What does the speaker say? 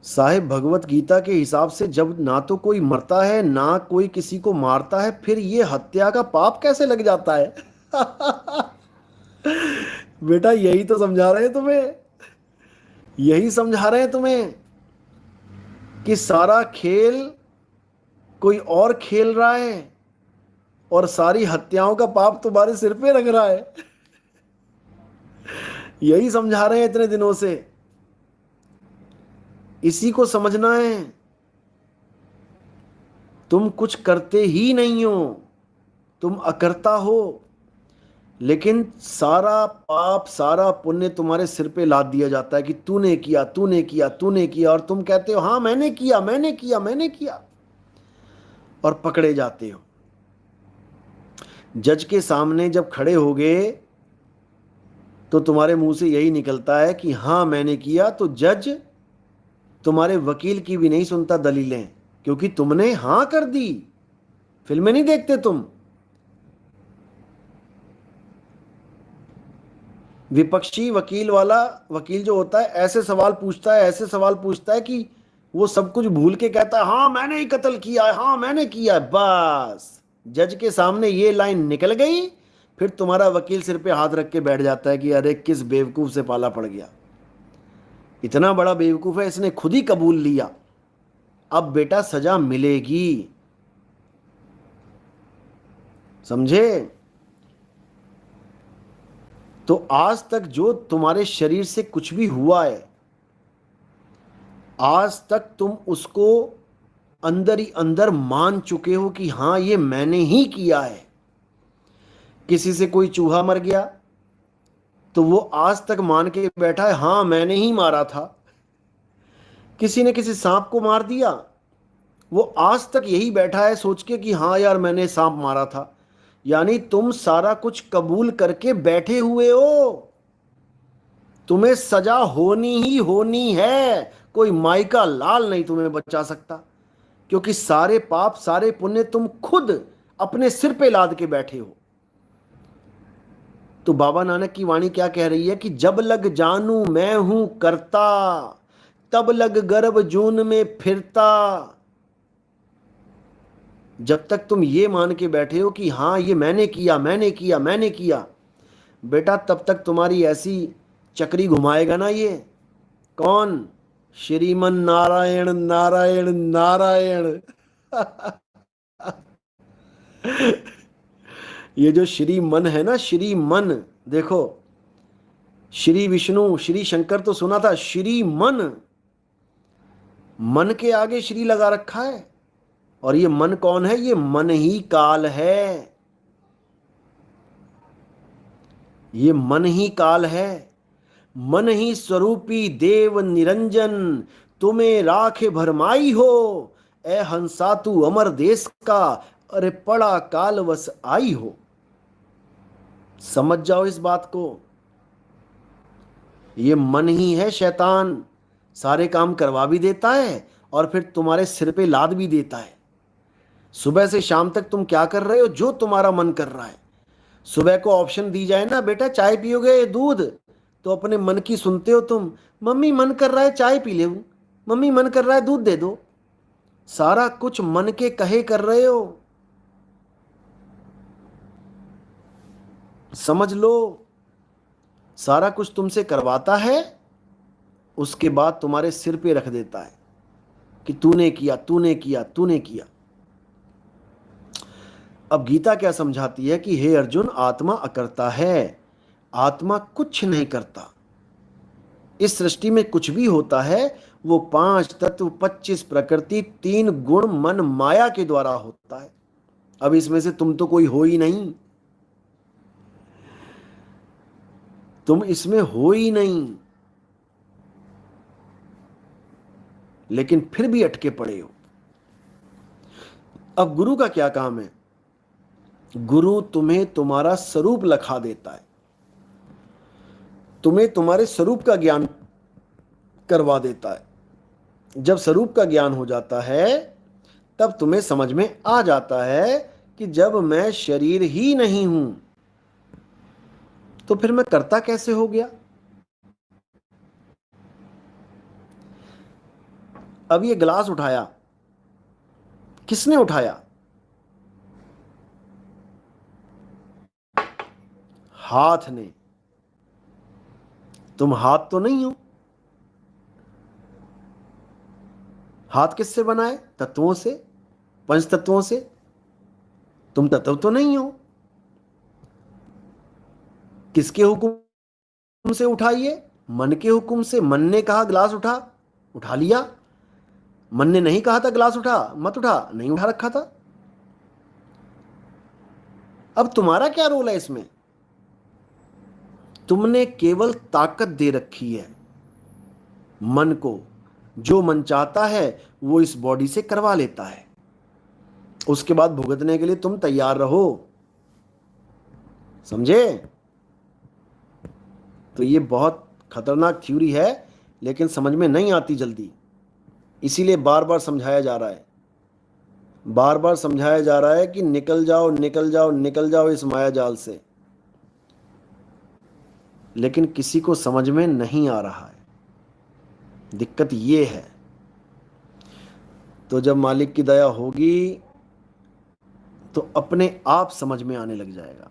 साहिब भगवत गीता के हिसाब से जब ना तो कोई मरता है ना कोई किसी को मारता है, फिर ये हत्या का पाप कैसे लग जाता है? बेटा यही तो समझा रहे हैं तुम्हें, यही समझा रहे हैं तुम्हें कि सारा खेल कोई और खेल रहा है और सारी हत्याओं का पाप तुम्हारे सिर पे लग रहा है। यही समझा रहे हैं इतने दिनों से, इसी को समझना है। तुम कुछ करते ही नहीं हो, तुम अकर्ता हो, लेकिन सारा पाप सारा पुण्य तुम्हारे सिर पे लाद दिया जाता है कि तूने किया तूने किया तूने किया, और तुम कहते हो हाँ मैंने किया मैंने किया मैंने किया, और पकड़े जाते हो। जज के सामने जब खड़े होगे तो तुम्हारे मुंह से यही निकलता है कि हाँ मैंने किया, तो जज तुम्हारे वकील की भी नहीं सुनता दलीलें, क्योंकि तुमने हाँ कर दी। फिल्में नहीं देखते तुम? विपक्षी वकील वाला वकील जो होता है ऐसे सवाल पूछता है, ऐसे सवाल पूछता है कि वो सब कुछ भूल के कहता है हाँ मैंने ही कत्ल किया है, हाँ मैंने किया है। बस जज के सामने ये लाइन निकल गई, फिर तुम्हारा वकील सिर पे हाथ रख के बैठ जाता है कि अरे किस बेवकूफ से पाला पड़ गया, इतना बड़ा बेवकूफ है, इसने खुद ही कबूल लिया, अब बेटा सजा मिलेगी। समझे? तो आज तक जो तुम्हारे शरीर से कुछ भी हुआ है, आज तक तुम उसको अंदर ही अंदर मान चुके हो कि हाँ ये मैंने ही किया है। किसी से कोई चूहा मर गया तो वो आज तक मान के बैठा है हाँ मैंने ही मारा था। किसी ने किसी सांप को मार दिया, वो आज तक यही बैठा है सोच के कि हाँ यार मैंने सांप मारा था। यानी तुम सारा कुछ कबूल करके बैठे हुए हो, तुम्हें सजा होनी ही होनी है, कोई माई का लाल नहीं तुम्हें बचा सकता, क्योंकि सारे पाप सारे पुण्य तुम खुद अपने सिर पे लाद के बैठे हो। तो बाबा नानक की वाणी क्या कह रही है कि जब लग जानू मैं हूं करता, तब लग गर्भ जून में फिरता। जब तक तुम ये मान के बैठे हो कि हाँ ये मैंने किया मैंने किया मैंने किया, बेटा तब तक तुम्हारी ऐसी चक्री घुमाएगा ना ये कौन? श्रीमन नारायण नारायण नारायण। ये जो श्री मन है ना, श्री मन, देखो श्री विष्णु श्री शंकर तो सुना था, श्री मन, मन के आगे श्री लगा रखा है। और ये मन कौन है? ये मन ही काल है, ये मन ही काल है। मन ही स्वरूपी देव निरंजन, तुम्हें राखे भरमाई हो, ए हंसा तू अमर देश का, अरे पड़ा काल वस आई हो। समझ जाओ इस बात को, ये मन ही है शैतान, सारे काम करवा भी देता है और फिर तुम्हारे सिर पे लाद भी देता है। सुबह से शाम तक तुम क्या कर रहे हो? जो तुम्हारा मन कर रहा है। सुबह को ऑप्शन दी जाए ना, बेटा चाय पियोगे या दूध, तो अपने मन की सुनते हो तुम। मम्मी मन कर रहा है चाय पी ले, मम्मी मन कर रहा है दूध दे दो। सारा कुछ मन के कहे कर रहे हो, समझ लो। सारा कुछ तुमसे करवाता है, उसके बाद तुम्हारे सिर पे रख देता है कि तूने किया तूने किया तूने किया। अब गीता क्या समझाती है कि हे अर्जुन, आत्मा अकर्ता है, आत्मा कुछ नहीं करता। इस सृष्टि में कुछ भी होता है वो 5 तत्व 25 प्रकृति 3 गुण मन माया के द्वारा होता है। अब इसमें से तुम तो कोई हो ही नहीं, तुम इसमें हो ही नहीं, लेकिन फिर भी अटके पड़े हो। अब गुरु का क्या काम है? गुरु तुम्हें तुम्हारा स्वरूप लखा देता है, तुम्हें तुम्हारे स्वरूप का ज्ञान करवा देता है। जब स्वरूप का ज्ञान हो जाता है तब तुम्हें समझ में आ जाता है कि जब मैं शरीर ही नहीं हूं तो फिर मैं करता कैसे हो गया। अब ये गिलास उठाया, किसने उठाया? हाथ ने। तुम हाथ तो नहीं हो। हाथ किससे बना है? तत्वों से, पंच तत्वों से। तुम तत्व तो नहीं हो। किसके हुक्म से उठाइए? मन के हुक्म से। मन ने कहा गिलास उठा, उठा लिया। मन ने नहीं कहा था गिलास उठा, मत उठा, नहीं उठा रखा था। अब तुम्हारा क्या रोल है इसमें? तुमने केवल ताकत दे रखी है मन को। जो मन चाहता है वो इस बॉडी से करवा लेता है। उसके बाद भुगतने के लिए तुम तैयार रहो। समझे? तो ये बहुत खतरनाक थ्योरी है, लेकिन समझ में नहीं आती जल्दी। इसीलिए बार बार समझाया जा रहा है, बार बार समझाया जा रहा है कि निकल जाओ, निकल जाओ, निकल जाओ इस माया जाल से। लेकिन किसी को समझ में नहीं आ रहा है, दिक्कत ये है। तो जब मालिक की दया होगी तो अपने आप समझ में आने लग जाएगा।